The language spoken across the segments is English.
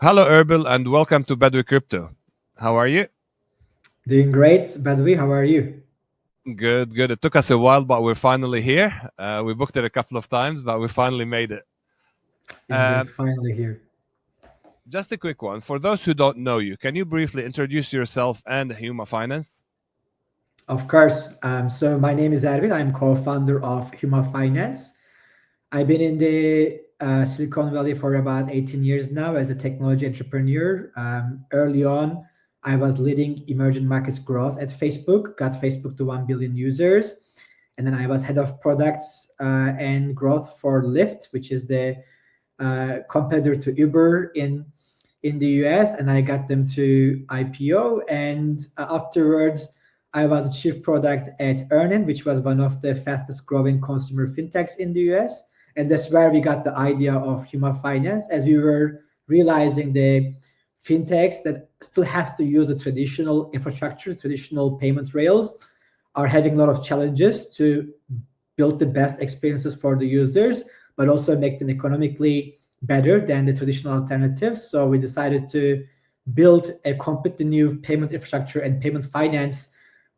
Hello, Erbil, and welcome to Badwi Crypto. How are you? Doing great, Badwi. How are you? Good, good. It took us a while, but we're finally here. We booked it a couple of times, but we finally made it. Indeed, finally here. Just a quick one. For those who don't know you, can you briefly introduce yourself and Huma Finance? Of course. So my name is Erbil. I'm co-founder of Huma Finance. I've been in the Silicon Valley for about 18 years now as a technology entrepreneur. Early on, I was leading emerging markets growth at Facebook, got Facebook to 1 billion users. And then I was head of products and growth for Lyft, which is the competitor to Uber in the US, and I got them to IPO. And afterwards, I was chief product at Earnin, which was one of the fastest growing consumer fintechs in the US. And that's where we got the idea of Huma Finance, as we were realizing the fintechs that still has to use the traditional infrastructure, traditional payment rails, are having a lot of challenges to build the best experiences for the users, but also make them economically better than the traditional alternatives. So we decided to build a completely new payment infrastructure and payment finance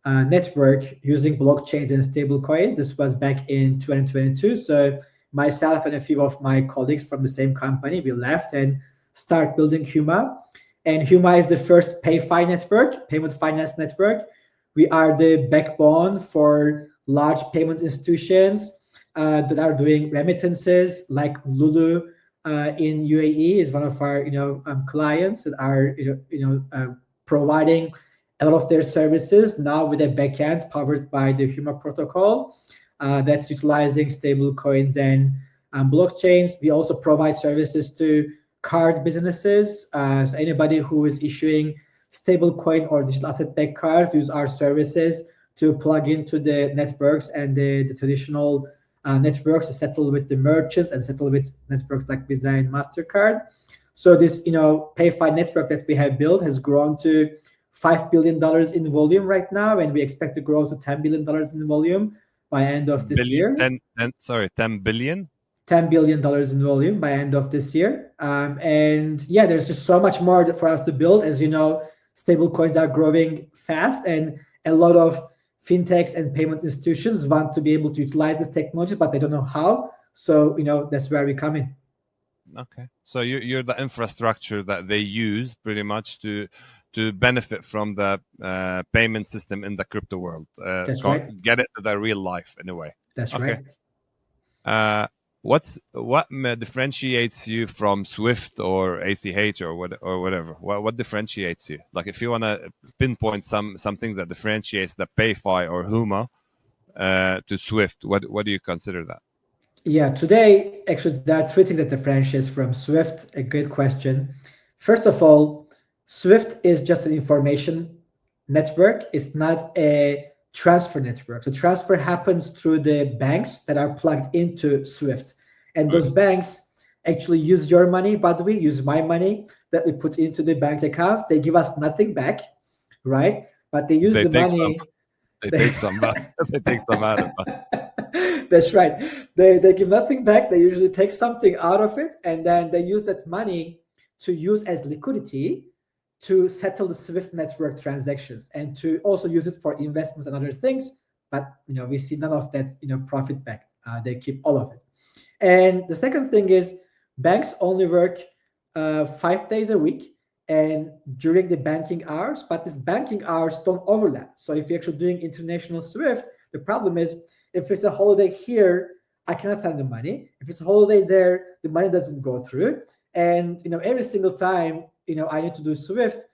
network using blockchains and stable coins. This was back in 2022. So myself and a few of my colleagues from the same company, we left and start building Huma. And Huma is the first PayFi network, payment finance network. We are the backbone for large payment institutions that are doing remittances, like Lulu in UAE is one of our clients that are providing a lot of their services now with a backend powered by the Huma protocol that's utilizing stable coins and blockchains. We also provide services to card businesses. So anybody who is issuing stable coin or digital asset backed cards use our services to plug into the networks and the traditional networks to settle with the merchants and settle with networks like Visa and MasterCard. So this PayFi network that we have built has grown to $5 billion in volume right now, and we expect to grow to $10 billion in volume by end of this year. 10 billion? $10 billion in volume by end of this year. And yeah, there's just so much more for us to build. As you know, stable coins are growing fast, and a lot of fintechs and payment institutions want to be able to utilize this technology, but they don't know how. So, that's where we come in. Okay. So you're the infrastructure that they use pretty much to benefit from the payment system in the crypto world. That's right. Get it to the real life in a way. That's right. What differentiates you from Swift or ACH or whatever? What differentiates you? Like, if you want to pinpoint something that differentiates the PayFi or Huma to Swift, what do you consider that? Yeah, today actually there are three things that differentiates from Swift. A great question. First of all, Swift is just an information network. It's not a transfer network. So transfer happens through the banks that are plugged into Swift. And those banks actually use your money, but we use my money that we put into the bank accounts. They give us nothing back, right? But they use the money. They take some back. They take some out of us. That's right. They give nothing back. They usually take something out of it, and then they use that money to use as liquidity to settle the Swift network transactions and to also use it for investments and other things. But we see none of that profit back. They keep all of it. And the second thing is banks only work 5 days a week and during the banking hours, but these banking hours don't overlap. So if you're actually doing international Swift, the problem is if it's a holiday here, I cannot send the money. If it's a holiday there, the money doesn't go through. And every single time I need to do Swift,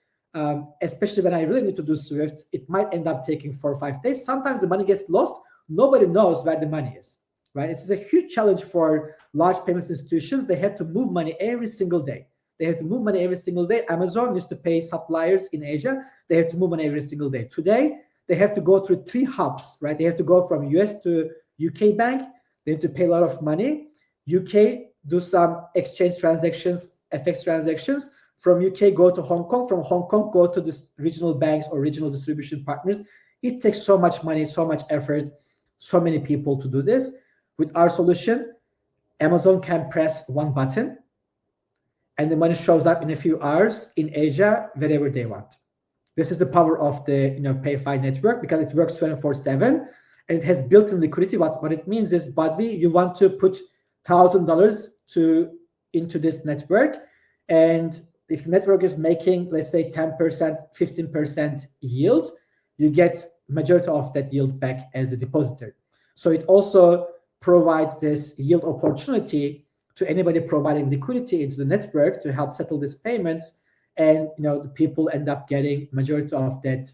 especially when I really need to do Swift, it might end up taking 4 or 5 days. Sometimes the money gets lost. Nobody knows where the money is, right? It's a huge challenge for large payments institutions. They have to move money every single day. Amazon used to pay suppliers in Asia. They have to move money every single day. Today, they have to go through 3 hubs, right? They have to go from US to UK bank. They have to pay a lot of money. UK, do some exchange transactions, FX transactions. From UK, go to Hong Kong. From Hong Kong, go to the regional banks or regional distribution partners. It takes so much money, so much effort, so many people to do this. With our solution, Amazon can press one button and the money shows up in a few hours in Asia, wherever they want. This is the power of the PayFi network, because it works 24/7 and it has built-in liquidity. What it means is, Badwi, you want to put $1,000 into this network, and if the network is making, let's say, 10%, 15% yield, you get majority of that yield back as the depositor. So it also provides this yield opportunity to anybody providing liquidity into the network to help settle these payments, and the people end up getting majority of that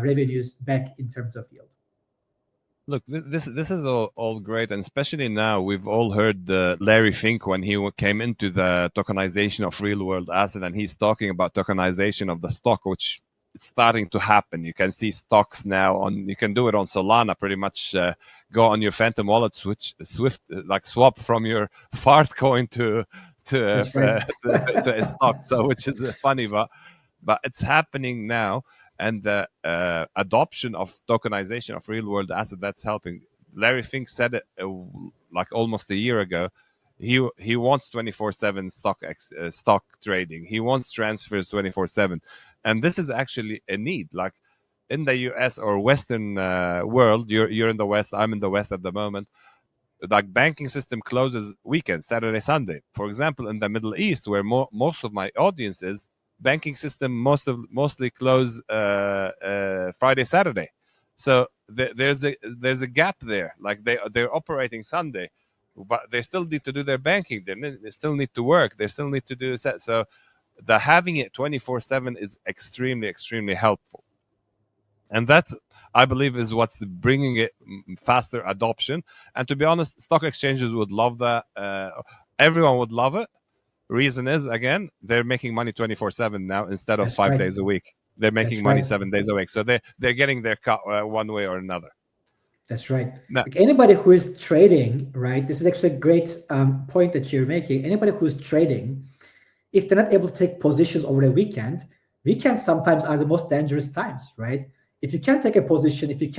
revenues back in terms of yield. Look, this is all great, and especially now we've all heard Larry Fink when he came into the tokenization of real world asset, and he's talking about tokenization of the stock, which it's starting to happen. You can see stocks now you can do it on Solana, pretty much go on your Phantom wallet, swap from your fart coin to a stock. So which is funny, but it's happening now, and the adoption of tokenization of real world asset, that's helping. Larry Fink said it like almost a year ago. He wants 24/7 stock trading. He wants transfers 24/7, and this is actually a need. Like in the US or Western world, you're in the West, I'm in the West at the moment. Like banking system closes weekend, Saturday, Sunday. For example, in the Middle East, where most of my audience is, banking system mostly close Friday, Saturday. So there's a gap there. Like they're operating Sunday, but they still need to do their banking. They still need to work. They still need to do that. So the having it 24/7 is extremely, extremely helpful. And that's, I believe, is what's bringing it faster adoption. And to be honest, stock exchanges would love that. Everyone would love it. Reason is, again, they're making money 24/7 now instead of 5 days a week. They're making money 7 days a week. So they're getting their cut one way or another. That's right. Now, like anybody who is trading, right? This is actually a great point that you're making. Anybody who is trading, if they're not able to take positions over the weekends sometimes are the most dangerous times, right? If you can't take a position, if you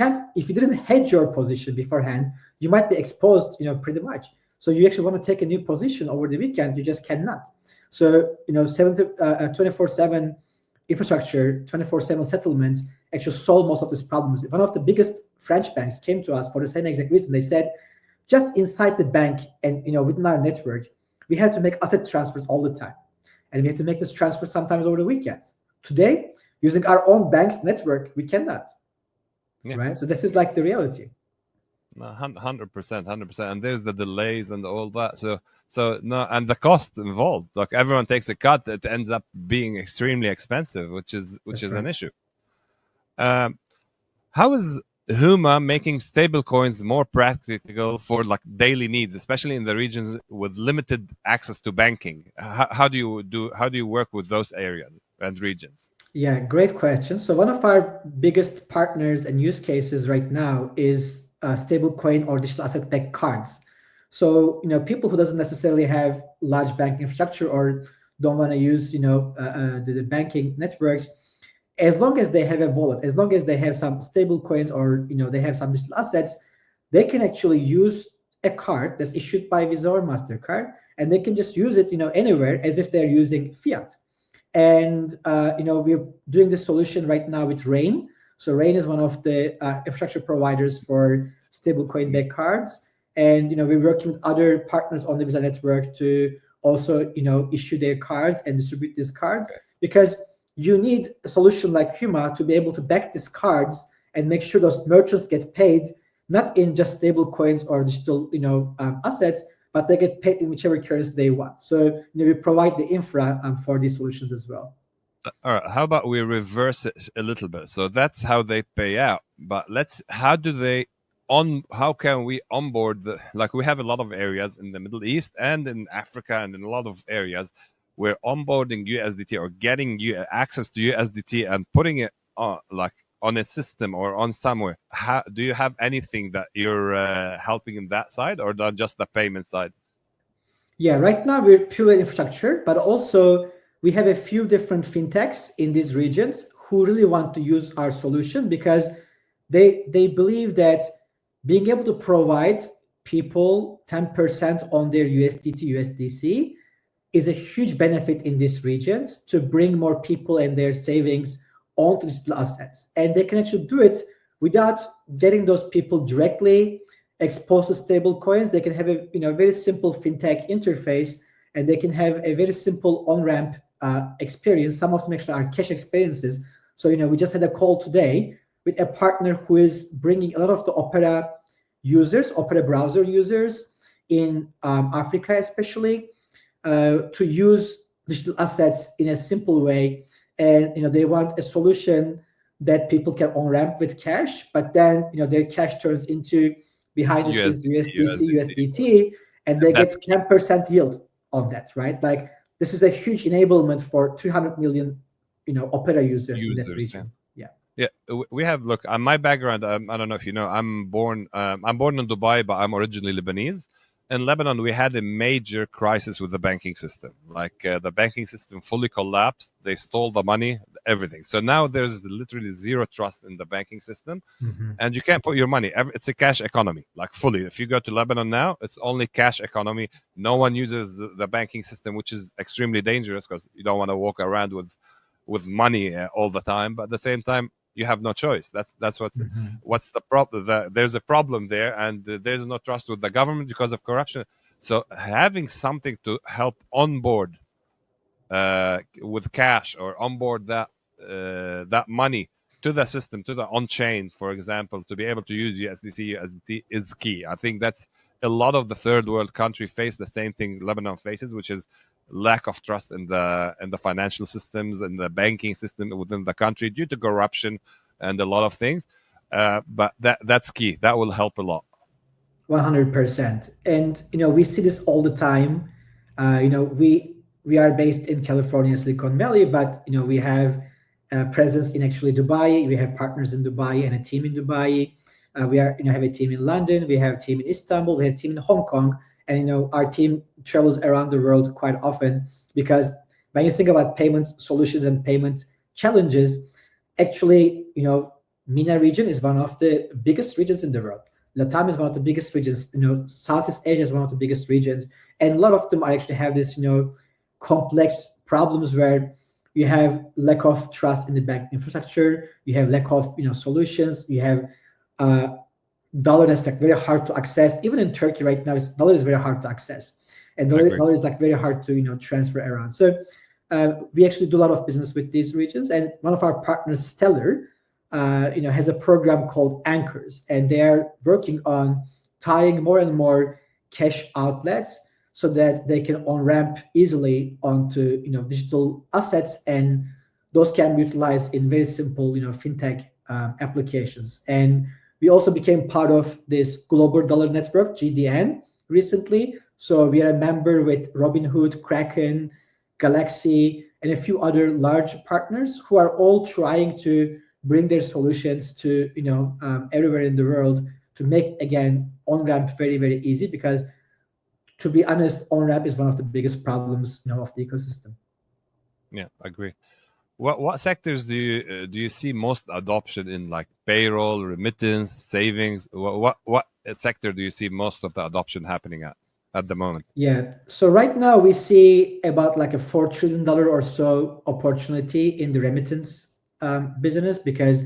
didn't hedge your position beforehand, you might be exposed, pretty much. So you actually want to take a new position over the weekend, you just cannot. So 24/7 infrastructure, 24/7 settlements actually solve most of these problems. One of the biggest French banks came to us for the same exact reason. They said, just inside the bank and within our network, we had to make asset transfers all the time, and we had to make this transfer sometimes over the weekends. Today, using our own bank's network, we cannot. Yeah. Right? So this is like the reality. 100%, and there's the delays and all that. So no, and the cost involved. Like everyone takes a cut, it ends up being extremely expensive, which is an issue. How is Huma making stable coins more practical for like daily needs, especially in the regions with limited access to banking? How do you work with those areas and regions? Yeah, great question. So one of our biggest partners and use cases right now is stablecoin or digital asset-backed cards. So people who doesn't necessarily have large banking infrastructure or don't want to use the banking networks, as long as they have a wallet, as long as they have some stable coins or they have some digital assets, they can actually use a card that's issued by Visa or MasterCard, and they can just use it anywhere as if they're using fiat. And we're doing this solution right now with Rain. So Rain is one of the infrastructure providers for stablecoin backed cards, and we're working with other partners on the Visa network to also issue their cards and distribute these cards, because you need a solution like Huma to be able to back these cards and make sure those merchants get paid not in just stable coins or digital assets, but they get paid in whichever currency they want. So we provide the infra for these solutions as well. All right. How about we reverse it a little bit? So that's how they pay out. But how can we onboard we have a lot of areas in the Middle East and in Africa and in a lot of areas where onboarding USDT or getting access to USDT and putting it on a system or on somewhere. Do you have anything that you're helping in that side, or just the payment side? Yeah, right now we're purely infrastructure, but also we have a few different fintechs in these regions who really want to use our solution because they believe that being able to provide people 10% on their USDT, USDC is a huge benefit in these regions to bring more people and their savings onto digital assets. And they can actually do it without getting those people directly exposed to stable coins. They can have a very simple fintech interface, and they can have a very simple on-ramp experience. Some of them actually are cash experiences. So we just had a call today with a partner who is bringing a lot of the Opera browser users in Africa especially, to use digital assets in a simple way. And they want a solution that people can on-ramp with cash, but then their cash turns into behind the scenes USDT, and they get 10% yield on that, right? Like, this is a huge enablement for 300 million Opera users in that region. Yeah, we have. Look, my background. I don't know if you know. I'm born in Dubai, but I'm originally Lebanese. In Lebanon, we had a major crisis with the banking system. Like, the banking system fully collapsed. They stole the money, everything. So now there's literally zero trust in the banking system, and you can't put your money. It's a cash economy, like fully. If you go to Lebanon now, it's only cash economy. No one uses the banking system, which is extremely dangerous because you don't want to walk around with money all the time. But at the same time, you have no choice. That's what's the problem. There's a problem there, and there's no trust with the government because of corruption. So having something to help onboard with cash, or onboard that money to the system, to the on-chain, for example, to be able to use USDT is key. I think that's a lot of the third world country face the same thing Lebanon faces, which is lack of trust in the financial systems and the banking system within the country due to corruption and a lot of things. But that's key. That will help a lot. 100%. And we see this all the time. We are based in California, Silicon Valley, but we have presence in actually Dubai. We have partners in Dubai and a team in Dubai. We have a team in London. We have a team in Istanbul. We have a team in Hong Kong. And our team travels around the world quite often, because when you think about payments solutions and payment challenges, actually, MENA region is one of the biggest regions in the world. Latam is one of the biggest regions. Southeast Asia is one of the biggest regions, and a lot of them actually have this, complex problems where you have lack of trust in the bank infrastructure. You have lack of, solutions. You have dollar that's like very hard to access. Even in Turkey right now, dollar is very hard to access, and dollar is like very hard to transfer around. So we actually do a lot of business with these regions, and one of our partners, Stellar, has a program called Anchors, and they are working on tying more and more cash outlets so that they can on-ramp easily onto digital assets, and those can be utilized in very simple fintech applications. And we also became part of this Global Dollar Network, GDN, recently. So we are a member with Robinhood, Kraken, Galaxy, and a few other large partners who are all trying to bring their solutions to everywhere in the world to make, again, on-ramp very, very easy, because to be honest, on-ramp is one of the biggest problems of the ecosystem. Yeah, I agree. What sectors do you see most adoption in, like payroll, remittance, savings? What sector do you see most of the adoption happening at the moment? Yeah, so right now we see about like a $4 trillion or so opportunity in the remittance business, because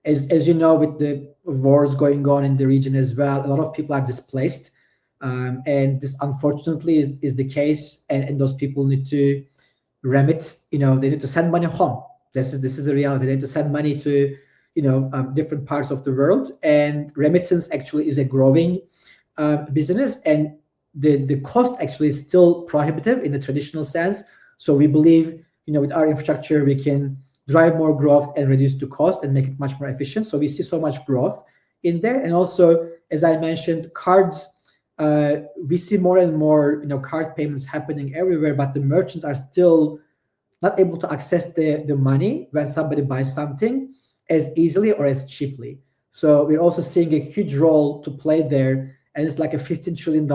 as you know, with the wars going on in the region as well, a lot of people are displaced, and this unfortunately is the case, and those people need to remit, they need to send money home. This is the reality. They need to send money to different parts of the world, and remittance actually is a growing business, and the cost actually is still prohibitive in the traditional sense. So we believe with our infrastructure we can drive more growth and reduce the cost and make it much more efficient. So we see so much growth in there. And also, as I mentioned, cards, we see more and more card payments happening everywhere, but the merchants are still not able to access the money when somebody buys something as easily or as cheaply. So we're also seeing a huge role to play there, and it's like a $15 trillion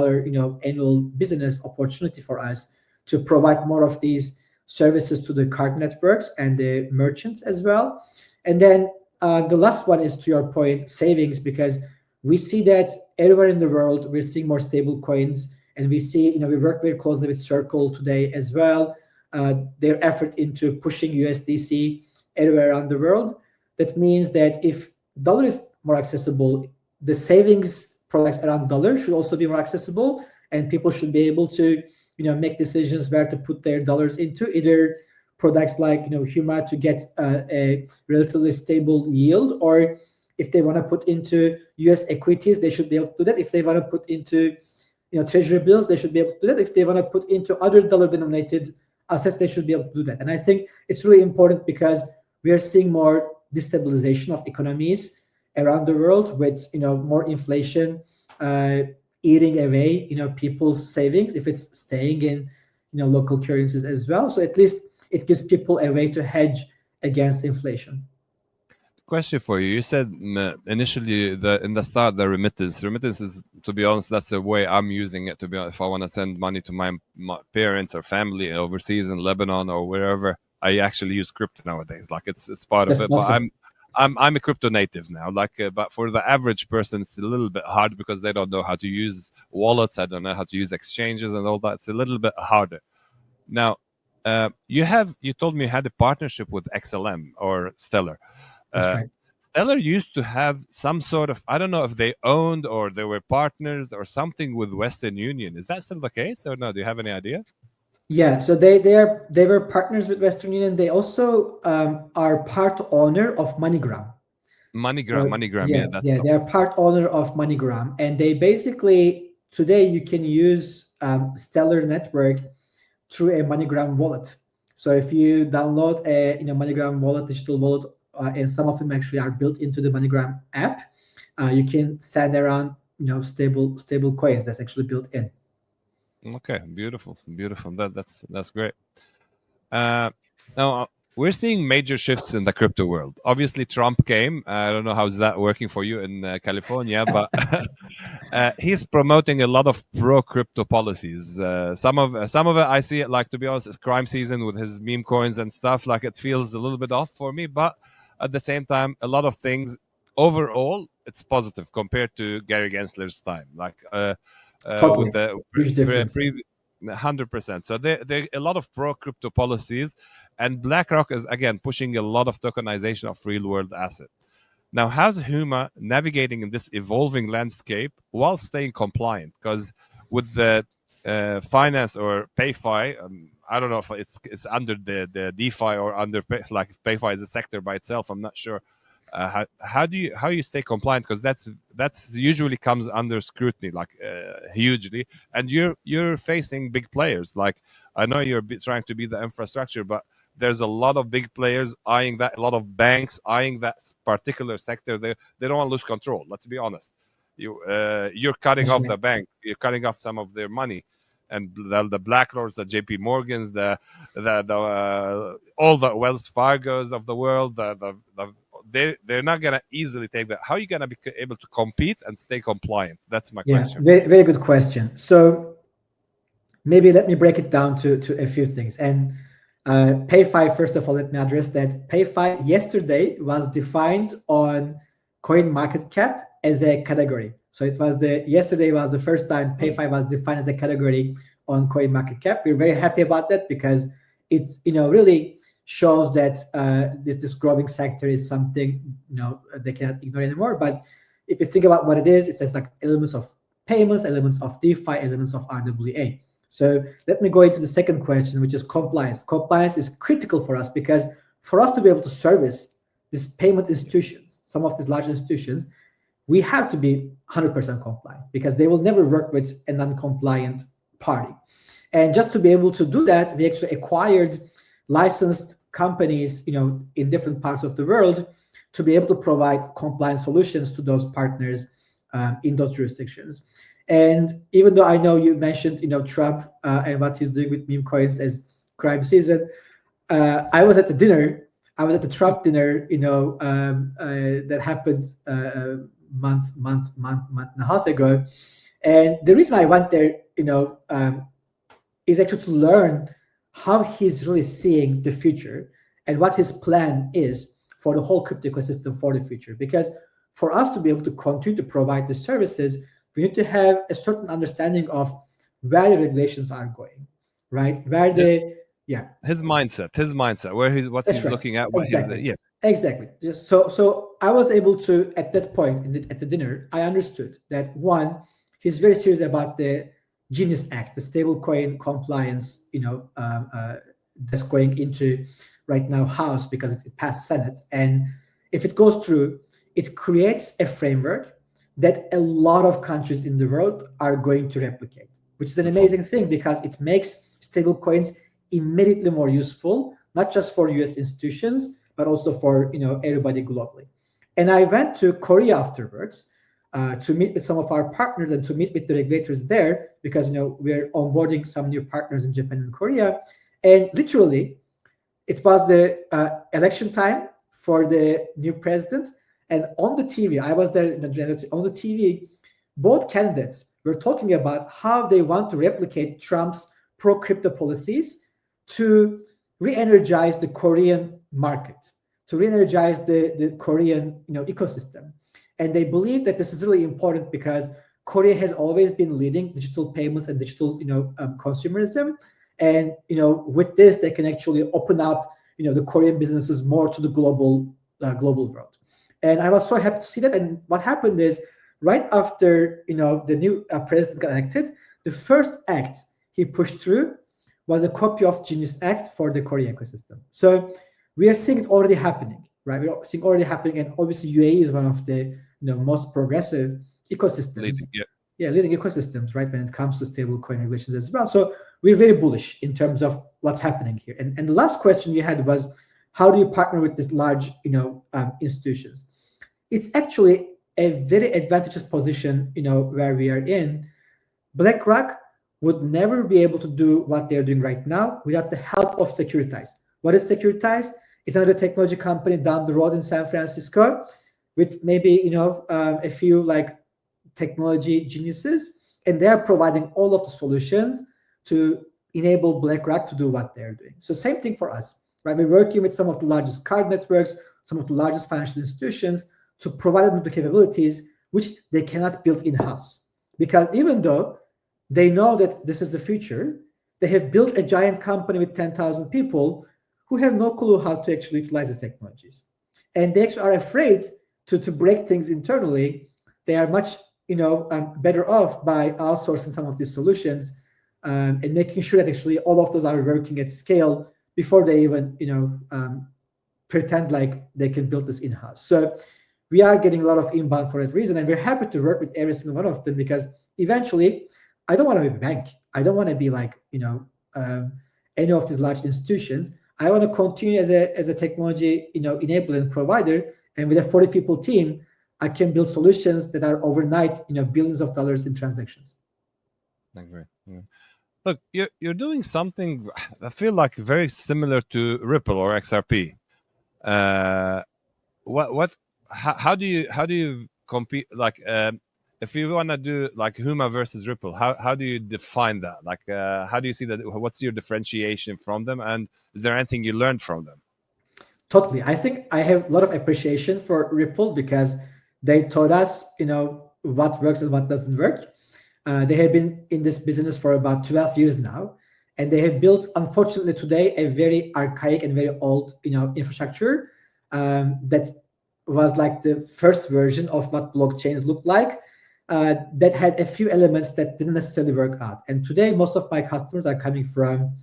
annual business opportunity for us to provide more of these services to the card networks and the merchants as well. And then the last one is, to your point, savings, because we see that everywhere in the world we're seeing more stable coins, And we see, we work very closely with Circle today as well. Their effort into pushing USDC everywhere around the world. That means that if dollar is more accessible, the savings products around dollar should also be more accessible, and people should be able to, make decisions where to put their dollars into, either products like, Huma to get a relatively stable yield, or if they want to put into US equities, they should be able to do that. If they want to put into, treasury bills, they should be able to do that. If they want to put into other dollar-denominated assets, they should be able to do that. And I think it's really important because we are seeing more destabilization of economies around the world with, more inflation eating away, people's savings if it's staying in, local currencies as well. So at least it gives people a way to hedge against inflation. Question for you. You said initially in the start the remittance is, to be honest, that's the way I'm using it. To be honest, if I want to send money to my parents or family overseas in Lebanon or wherever, I actually use crypto nowadays. Like it's part of it. Awesome. But I'm a crypto native now. But for the average person, it's a little bit hard because they don't know how to use wallets. I don't know how to use exchanges and all that. It's a little bit harder. Now, you told me you had a partnership with XLM or Stellar. That's right. Stellar used to have some sort of, I don't know if they owned or they were partners or something with Western Union. Is that still the case or no? Do you have any idea? Yeah, so they were partners with Western Union. They also are part owner of MoneyGram. MoneyGram. Yeah, they are part owner of MoneyGram, and they basically today you can use Stellar Network through a MoneyGram wallet. So if you download a MoneyGram wallet, digital wallet, and some of them actually are built into the MoneyGram app, you can send around stable coins that's actually built in. Okay, beautiful. That's great. Now we're seeing major shifts in the crypto world. Obviously, Trump came. I don't know how's that working for you in California, but he's promoting a lot of pro-crypto policies. Some of it, I see it like, to be honest, it's crime season with his meme coins and stuff. Like it feels a little bit off for me, but at the same time, a lot of things overall, it's positive compared to Gary Gensler's time. Like totally. with the huge difference. 100%. So there are a lot of pro-crypto policies, and BlackRock is again pushing a lot of tokenization of real-world assets. Now, how's Huma navigating in this evolving landscape while staying compliant? Because with the finance or PayFi, I don't know if it's under the DeFi or under like PayFi is a sector by itself. I'm not sure. How you stay compliant? Because that's usually comes under scrutiny, like hugely. And you're facing big players. Like I know you're trying to be the infrastructure, but there's a lot of big players eyeing that. A lot of banks eyeing that particular sector. They don't want to lose control. Let's be honest. You're cutting off the bank. You're cutting off some of their money. And the BlackRocks, the JP Morgans, the all the Wells Fargos of the world, they're not gonna easily take that. How are you gonna be able to compete and stay compliant? That's my question. Very, very good question. So maybe let me break it down to a few things. And PayFi, first of all, let me address that PayFi yesterday was defined on CoinMarketCap as a category. So yesterday was the first time PayFi was defined as a category on CoinMarketCap. We're very happy about that because it's really shows that this growing sector is something they cannot ignore anymore. But if you think about what it is, it says like elements of payments, elements of DeFi, elements of RWA. So let me go into the second question, which is compliance. Compliance is critical for us because for us to be able to service these payment institutions, some of these large institutions, we have to be 100% compliant because they will never work with a non-compliant party. And just to be able to do that, we actually acquired licensed companies, in different parts of the world to be able to provide compliant solutions to those partners in those jurisdictions. And even though I know you mentioned, Trump and what he's doing with meme coins as crime season, I was at the Trump dinner, that happened month and a half ago. And the reason I went there, is actually to learn how he's really seeing the future and what his plan is for the whole crypto ecosystem for the future. Because for us to be able to continue to provide the services, we need to have a certain understanding of where the regulations are going, right? Where his mindset, where he's right. looking at, what exactly. he's Exactly. Just so I was able to, at that point at the dinner, I understood that one, he's very serious about the Genius Act, the stablecoin compliance, that's going into right now House because it passed Senate, and if it goes through, it creates a framework that a lot of countries in the world are going to replicate, which is an amazing thing because it makes stablecoins immediately more useful, not just for US institutions, but also for everybody globally. And I went to Korea afterwards to meet with some of our partners and to meet with the regulators there because we're onboarding some new partners in Japan and Korea. And literally, it was the election time for the new president. And on the TV, I was there on the TV, both candidates were talking about how they want to replicate Trump's pro-crypto policies to re-energize the Korean market, to re-energize the Korean ecosystem. And they believe that this is really important because Korea has always been leading digital payments and digital consumerism. And with this, they can actually open up the Korean businesses more to the global world. And I was so happy to see that. And what happened is right after the new president got elected, the first act he pushed through was a copy of Genius Act for the Korea ecosystem. So we are seeing it already happening, right? We're seeing already happening, and obviously UAE is one of the most progressive ecosystems. Leading ecosystems, right, when it comes to stablecoin regulations as well. So we're very bullish in terms of what's happening here. And the last question you had was, how do you partner with these large institutions? It's actually a very advantageous position, where we are in. BlackRock would never be able to do what they're doing right now without the help of Securitize. What is Securitize? It's another technology company down the road in San Francisco with maybe a few technology geniuses, and they are providing all of the solutions to enable BlackRock to do what they're doing. So same thing for us, right? We're working with some of the largest card networks, some of the largest financial institutions to provide them with the capabilities which they cannot build in-house. Because even though they know that this is the future, they have built a giant company with 10,000 people who have no clue how to actually utilize the technologies. And they actually are afraid to break things internally. They are much better off by outsourcing some of these solutions and making sure that actually all of those are working at scale before they even pretend like they can build this in-house. So we are getting a lot of inbound for that reason, and we're happy to work with every single one of them because eventually I don't want to be a bank. I don't want to be any of these large institutions. I want to continue as a technology enabler and provider, and with a 40 people team, I can build solutions that are overnight billions of dollars in transactions. Great. Yeah. Look, you're doing something I feel like very similar to Ripple or XRP. How do you compete? If you want to do Huma versus Ripple, how do you define that? How do you see that? What's your differentiation from them, and is there anything you learned from them? Totally. I think I have a lot of appreciation for Ripple because they taught us, what works and what doesn't work. They have been in this business for about 12 years now, and they have built, unfortunately today, a very archaic and very old, infrastructure that was like the first version of what blockchains looked like. That had a few elements that didn't necessarily work out. And today, most of my customers are coming from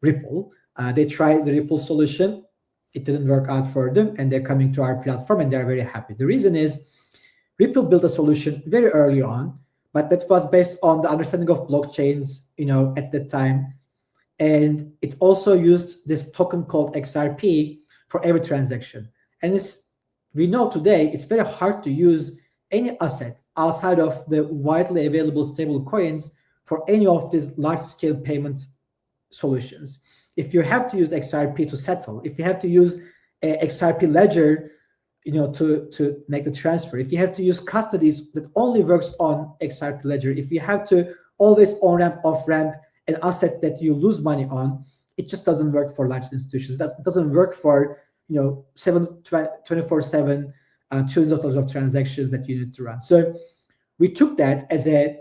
Ripple. They tried the Ripple solution. It didn't work out for them, and they're coming to our platform, and they're very happy. The reason is Ripple built a solution very early on, but that was based on the understanding of blockchains, at that time. And it also used this token called XRP for every transaction. And we know today it's very hard to use any asset outside of the widely available stable coins for any of these large-scale payment solutions. If you have to use XRP to settle, if you have to use a XRP ledger, to make the transfer, if you have to use custodies that only works on XRP ledger, if you have to always on-ramp, off-ramp an asset that you lose money on, it just doesn't work for large institutions. It doesn't work for 24/7 trillions of dollars of transactions that you need to run. So we took that as a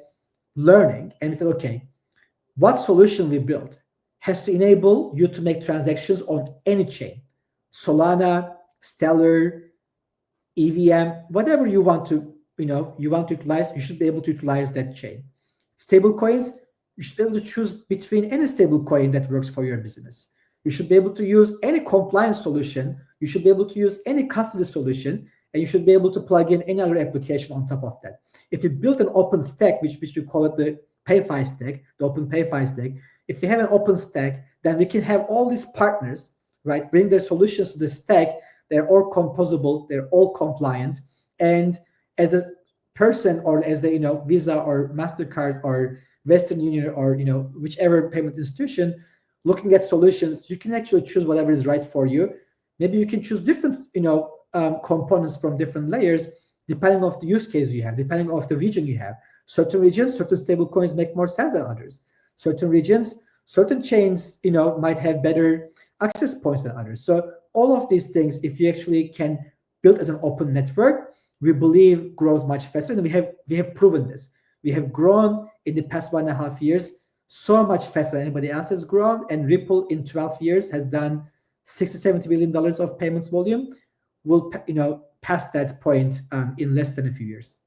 learning and we said, okay, what solution we build has to enable you to make transactions on any chain, Solana, Stellar, EVM, whatever you want to, utilize, you should be able to utilize that chain. Stable coins, you should be able to choose between any stable coin that works for your business. You should be able to use any compliance solution. You should be able to use any custody solution, and you should be able to plug in any other application on top of that. If you build an open stack, which we call it the PayFi stack, the open PayFi stack, if you have an open stack, then we can have all these partners, right, bring their solutions to the stack. They're all composable, they're all compliant. And as a person, or as the Visa or MasterCard or Western Union or whichever payment institution, looking at solutions, you can actually choose whatever is right for you. Maybe you can choose different components from different layers depending on the use case you have, depending on the region you have. Certain regions, certain stable coins make more sense than others. Certain regions, certain chains might have better access points than others. So all of these things, if you actually can build as an open network, we believe grows much faster. And we have proven this. We have grown in the past 1.5 years so much faster than anybody else has grown. And Ripple in 12 years has done $60-70 billion of payments volume. We'll pass that point in less than a few years.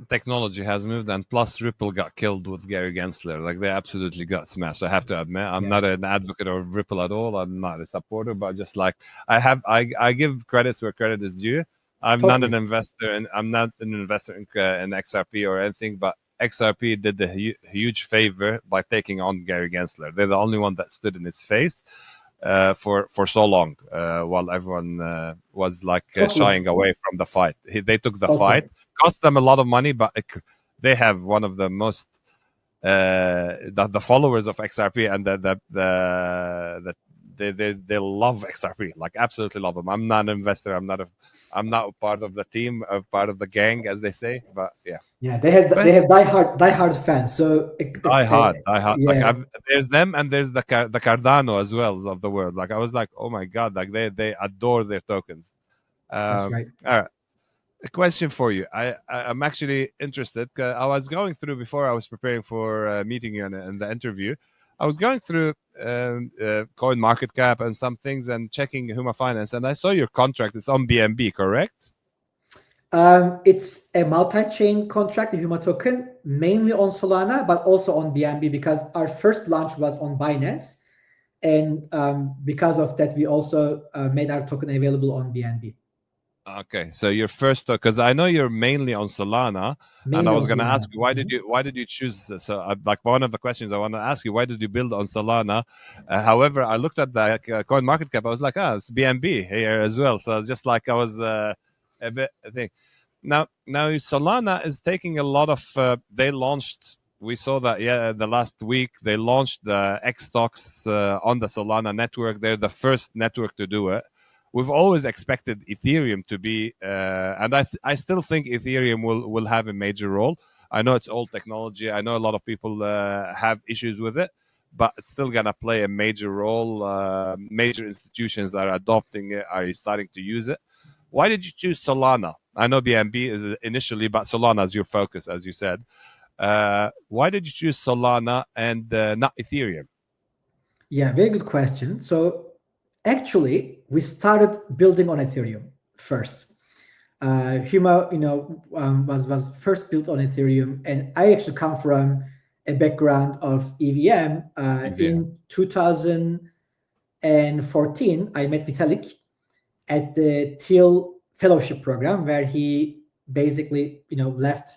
Technology has moved, and plus Ripple got killed with Gary Gensler. Like, they absolutely got smashed. I have to admit, I'm not an advocate of Ripple at all. I'm not a supporter, but just like I give credits where credit is due. I'm not an investor, and I'm not an investor in XRP or anything. But XRP did the huge favor by taking on Gary Gensler. They're the only one that stood in his face for so long, while everyone was like shying away from the fight. They took the fight. Cost them a lot of money, but they have one of the most the followers of XRP, and they love XRP, like absolutely love them. I'm not an investor. I'm not a part of the team, a part of the gang, as they say. But yeah, they have diehard fans. So diehard. Yeah. Like, there's them, and there's the Cardano as well of the world. Like, I was like, oh my god, like they adore their tokens. That's right. All right. A question for you. I'm actually interested. I was going through, before I was preparing for meeting you in the interview, I was going through CoinMarketCap and some things and checking Huma Finance, and I saw your contract is on BNB, correct? It's a multi-chain contract, the Huma token, mainly on Solana, but also on BNB, because our first launch was on Binance. And because of that, we also made our token available on BNB. Okay, so your first, because I know you're mainly on Solana, and I was going to ask you, why did you choose? So, like, one of the questions I want to ask you, why did you build on Solana? However, I looked at the CoinMarketCap, I was like, it's BNB here as well. So, just like I was a bit, I think. Now Solana is taking a lot of. They launched. We saw that the last week they launched the X stocks on the Solana network. They're the first network to do it. We've always expected Ethereum to be, and I still think Ethereum will have a major role. I know it's old technology. I know a lot of people have issues with it, but it's still going to play a major role. Major institutions are adopting it, are starting to use it. Why did you choose Solana? I know BNB is initially, but Solana is your focus, as you said. Why did you choose Solana and not Ethereum? Yeah, very good question. So, actually, we started building on Ethereum first. Huma, was first built on Ethereum, and I actually come from a background of EVM. In 2014, I met Vitalik at the Thiel Fellowship Program, where he basically, left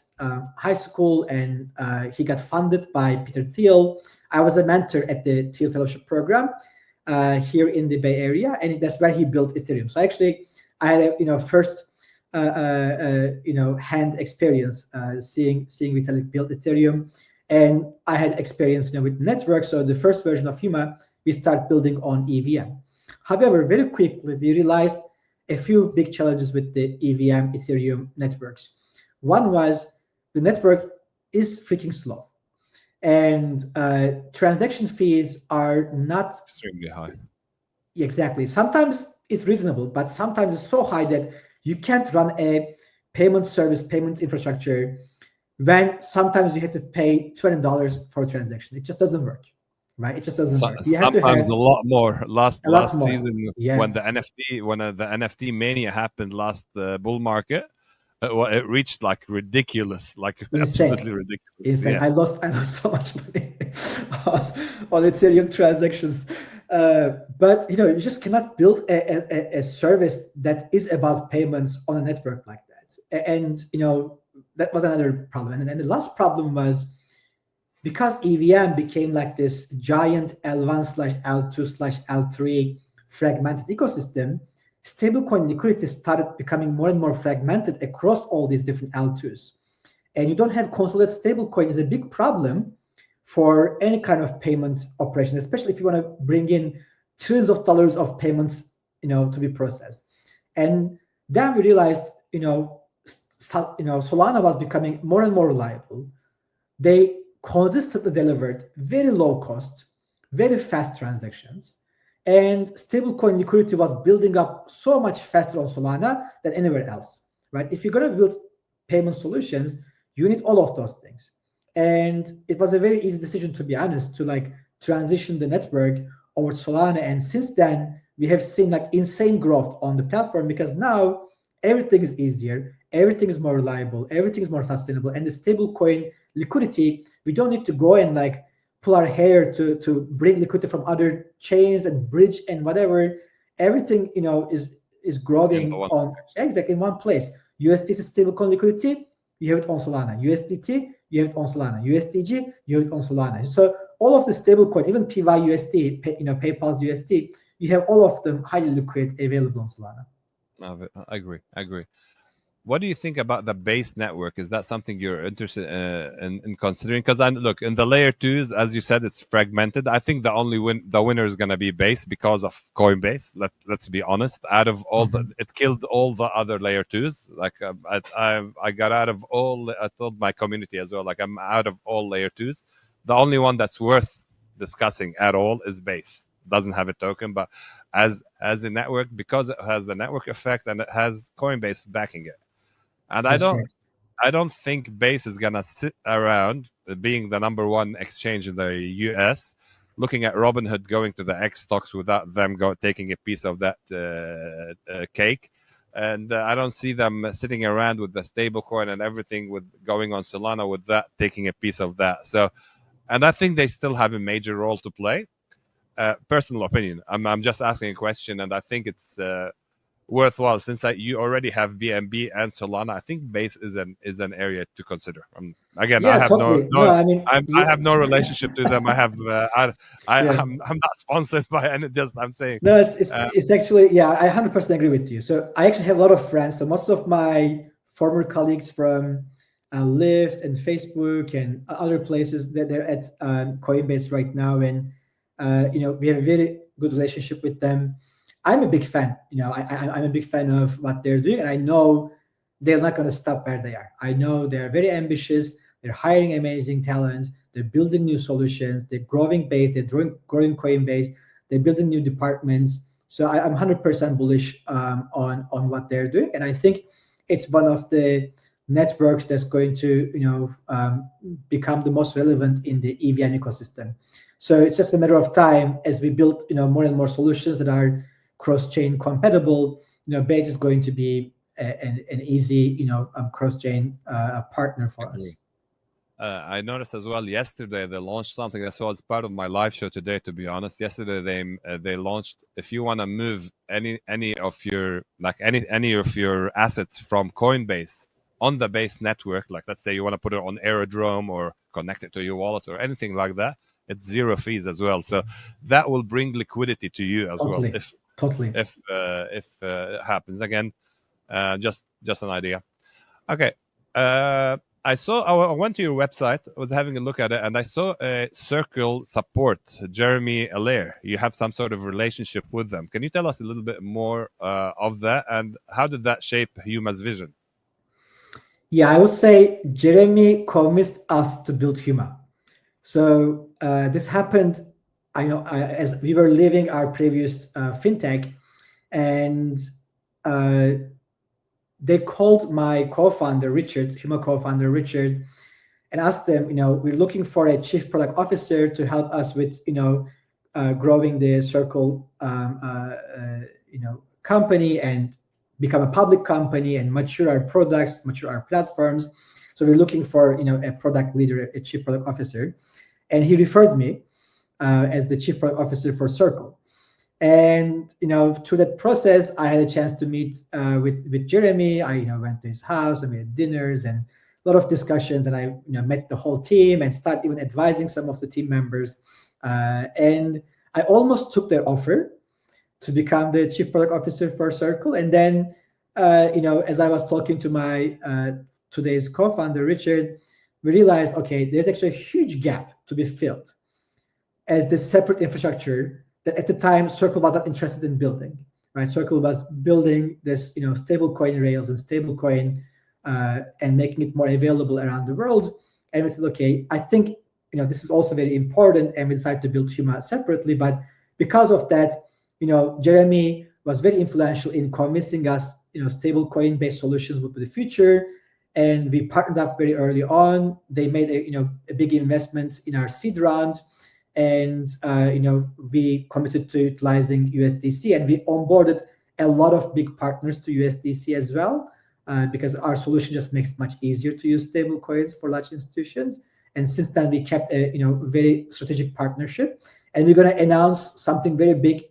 high school and he got funded by Peter Thiel. I was a mentor at the Thiel Fellowship Program here in the Bay Area, and that's where he built Ethereum. So actually, I had a first hand experience seeing Vitalik build Ethereum, and I had experience with network. So the first version of Huma, we start building on EVM. However, very quickly we realized a few big challenges with the EVM Ethereum networks. One was the network is freaking slow, and transaction fees are not extremely high. Exactly. Sometimes it's reasonable, but sometimes it's so high that you can't run a payment service, payment infrastructure when sometimes you have to pay $20 for a transaction. It just doesn't work, right? It just doesn't work. You have to Sometimes have a lot more. Last more. season, Yeah. when the NFT mania happened last bull market, it reached like ridiculous, like Insane. absolutely ridiculous. Insane. Yeah. I lost so much money on Ethereum transactions. But you just cannot build a service that is about payments on a network like that. And that was another problem. And then the last problem was, because EVM became like this giant L1/L2/L3 fragmented ecosystem, stablecoin liquidity started becoming more and more fragmented across all these different L2s. And you don't have consolidated stablecoin is a big problem for any kind of payment operation, especially if you want to bring in trillions of dollars of payments, to be processed. And then we realized, Solana was becoming more and more reliable. They consistently delivered very low cost, very fast transactions, and stablecoin liquidity was building up so much faster on Solana than anywhere else, right? If you're going to build payment solutions, you need all of those things. And it was a very easy decision, to be honest, to transition the network over to Solana. And since then, we have seen insane growth on the platform, because now everything is easier, everything is more reliable, everything is more sustainable. And the stablecoin liquidity, we don't need to go and pull our hair to bring liquidity from other chains and bridge and whatever. Everything is growing in one place. USDC stablecoin liquidity, you have it on Solana. USDT, you have it on Solana. USDG, you have it on Solana. So all of the stablecoin, even PYUSD, PayPal's USD, you have all of them highly liquid, available on Solana. I agree. What do you think about the base network? Is that something you're interested in considering? Because look, in the layer 2s, as you said, it's fragmented. I think the winner is going to be base because of Coinbase. Let's be honest. Out of all it killed all the other layer 2s. I got out of all. I told my community as well. I'm out of all layer 2s. The only one that's worth discussing at all is base. Doesn't have a token, but as a network, because it has the network effect and it has Coinbase backing it. And I don't think Base is gonna sit around being the number one exchange in the US, looking at Robinhood going to the X stocks without them taking a piece of that cake. And I don't see them sitting around with the stablecoin and everything with going on Solana with that taking a piece of that. So, and I think they still have a major role to play. Personal opinion. I'm just asking a question, and I think it's worthwhile, since you already have BNB and Solana. I think Base is an area to consider. Again, I have totally. I have no relationship to them. I have I'm not sponsored by any. Just I'm saying. No, it's actually I 100% agree with you. So I actually have a lot of friends. So most of my former colleagues from Lyft and Facebook and other places, they're at Coinbase right now, and we have a very good relationship with them. I'm a big fan. I'm a big fan of what they're doing, and I know they're not going to stop where they are. I know they're very ambitious. They're hiring amazing talent. They're building new solutions. They're growing Base. They're growing Coinbase. They're building new departments. So I'm 100% bullish on what they're doing, and I think it's one of the networks that's going to become the most relevant in the EVM ecosystem. So it's just a matter of time as we build more and more solutions that are cross-chain compatible. Base is going to be an easy cross-chain partner for us. I noticed as well yesterday they launched something that was part of my live show today. To be honest, yesterday they launched, if you want to move any of your assets from Coinbase on the Base network, like let's say you want to put it on Aerodrome or connect it to your wallet or anything like that, it's zero fees as well. So that will bring liquidity to you as well. If it happens again, just an idea. Okay. I went to your website, I was having a look at it, and I saw a Circle support, Jeremy Allaire. You have some sort of relationship with them. Can you tell us a little bit more of that, and how did that shape Huma's vision? Yeah, I would say Jeremy convinced us to build Huma. So this happened, as we were leaving our previous fintech, and they called my co-founder, Richard, Huma co-founder, Richard, and asked them, we're looking for a chief product officer to help us with, growing the Circle, company and become a public company and mature our products, mature our platforms. So we're looking for, a product leader, a chief product officer. And he referred me as the chief product officer for Circle. And, through that process, I had a chance to meet with Jeremy. I, went to his house, and we had dinners and a lot of discussions, and I met the whole team and started even advising some of the team members. And I almost took their offer to become the chief product officer for Circle. And then, as I was talking to my today's co-founder, Richard, we realized, okay, there's actually a huge gap to be filled as the separate infrastructure that at the time Circle was not interested in building, right? Circle was building this, stable coin rails and stable coin and making it more available around the world. And we said, okay, I think, this is also very important, and we decided to build Huma separately. But because of that, Jeremy was very influential in convincing us, stable coin based solutions would be the future. And we partnered up very early on. They made a big investment in our seed round, and we committed to utilizing USDC, and we onboarded a lot of big partners to USDC as well, because our solution just makes it much easier to use stable coins for large institutions. And since then, we kept a very strategic partnership, and we're going to announce something very big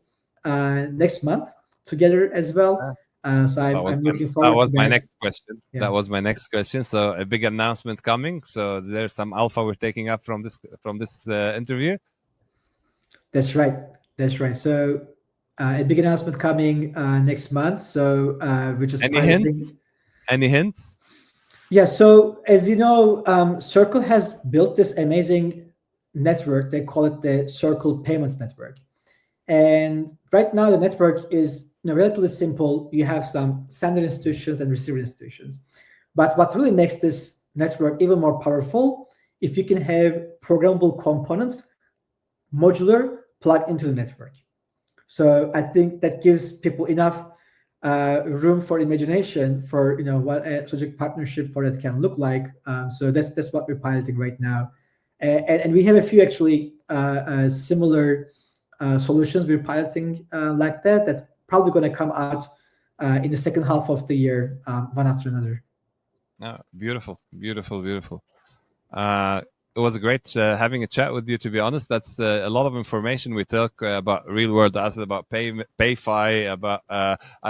next month together as well. So I'm looking forward to that. That was my next question. Yeah. That was my next question. So a big announcement coming. So there's some alpha we're taking up from this interview. That's right. So a big announcement coming next month. So we're just Any hints? Yeah. So as you know, Circle has built this amazing network. They call it the Circle Payments Network. And right now the network is relatively simple. You have some sender institutions and receiver institutions. But what really makes this network even more powerful, if you can have programmable components, modular, plugged into the network. So I think that gives people enough room for imagination for what a strategic partnership for that can look like. So that's what we're piloting right now, and we have a few actually similar solutions we're piloting like that. That's probably going to come out in the second half of the year, one after another. Oh, beautiful. It was great having a chat with you, to be honest. That's a lot of information we took about real world assets, about PayFi, about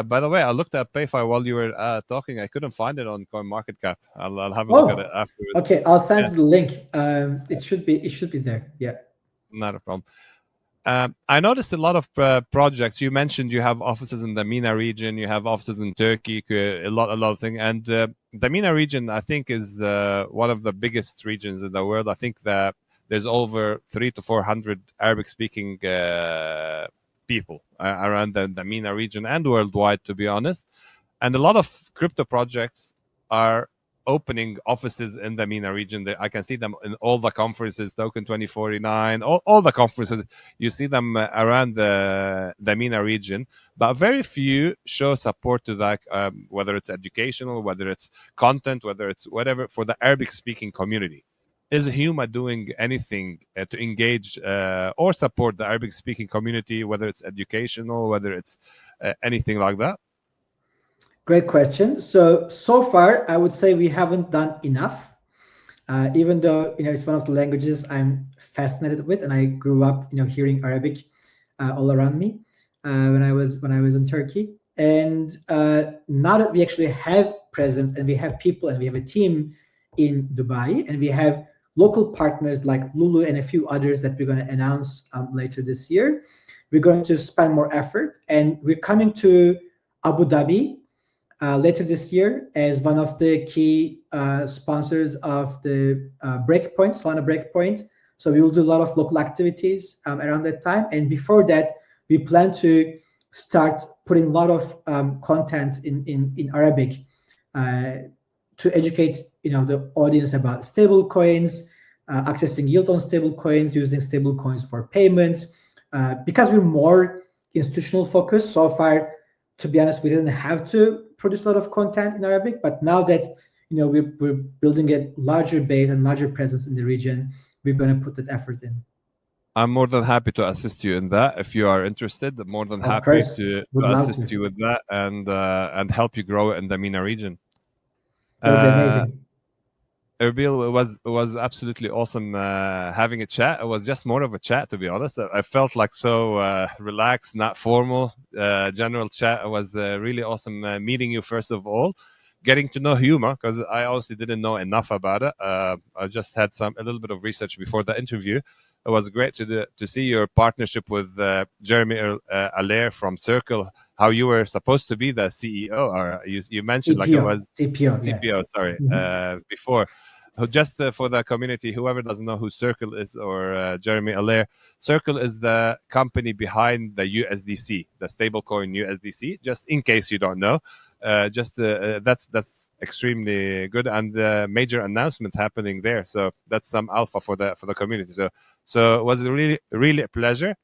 by the way, I looked at PayFi while you were talking. I couldn't find it on CoinMarketCap. I'll have a look at it afterwards. Okay, I'll send you the link. It should be there. Yeah, not a problem. I noticed a lot of projects. You mentioned you have offices in the MENA region, you have offices in Turkey, a lot of things. And the MENA region, I think, is one of the biggest regions in the world. I think that there's over 300 to 400 Arabic-speaking people around the MENA region and worldwide, to be honest. And a lot of crypto projects are opening offices in the MENA region. I can see them in all the conferences, Token 2049, all the conferences. You see them around the MENA region, but very few show support to that, whether it's educational, whether it's content, whether it's whatever, for the Arabic-speaking community. Is Huma doing anything to engage or support the Arabic-speaking community, whether it's educational, whether it's anything like that? Great question. So far, I would say we haven't done enough, even though it's one of the languages I'm fascinated with, and I grew up hearing Arabic all around me when I was in Turkey. And now that we actually have presence and we have people and we have a team in Dubai and we have local partners like Lulu and a few others that we're going to announce later this year, we're going to spend more effort, and we're coming to Abu Dhabi later this year as one of the key sponsors of the Breakpoint, Solana Breakpoint. So we will do a lot of local activities around that time. And before that, we plan to start putting a lot of content in Arabic to educate the audience about stable coins, accessing yield on stable coins, using stable coins for payments. Because we're more institutional focused so far, to be honest, we didn't have to produce a lot of content in Arabic, but now that we're building a larger base and larger presence in the region, we're going to put that effort in. I'm more than happy to assist you in that. If you are interested, more than happy to assist you with that and help you grow in the MENA region. That would be amazing. Erbil, it was absolutely awesome having a chat. It was just more of a chat, to be honest. I felt like so relaxed, not formal, general chat. It was really awesome meeting you, first of all, getting to know Huma, because I honestly didn't know enough about it. I just had a little bit of research before the interview. It was great to see your partnership with Jeremy Allaire from Circle, how you were supposed to be the CEO, or you mentioned CPO, like it was CPO, sorry, before. Just for the community, whoever doesn't know who Circle is or Jeremy Allaire, Circle is the company behind the USDC, the stablecoin USDC, just in case you don't know. That's extremely good, and the major announcement happening there. So that's some alpha for the community. So it was really a pleasure.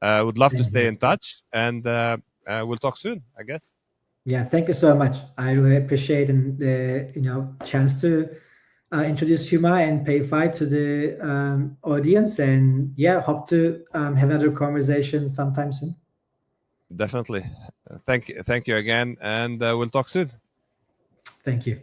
Would love to stay in touch, and we'll talk soon, I guess. Yeah, thank you so much. I really appreciate the chance to introduce Huma and PayFi to the audience, and hope to have another conversation sometime soon. Definitely. Thank you again, and we'll talk soon. Thank you.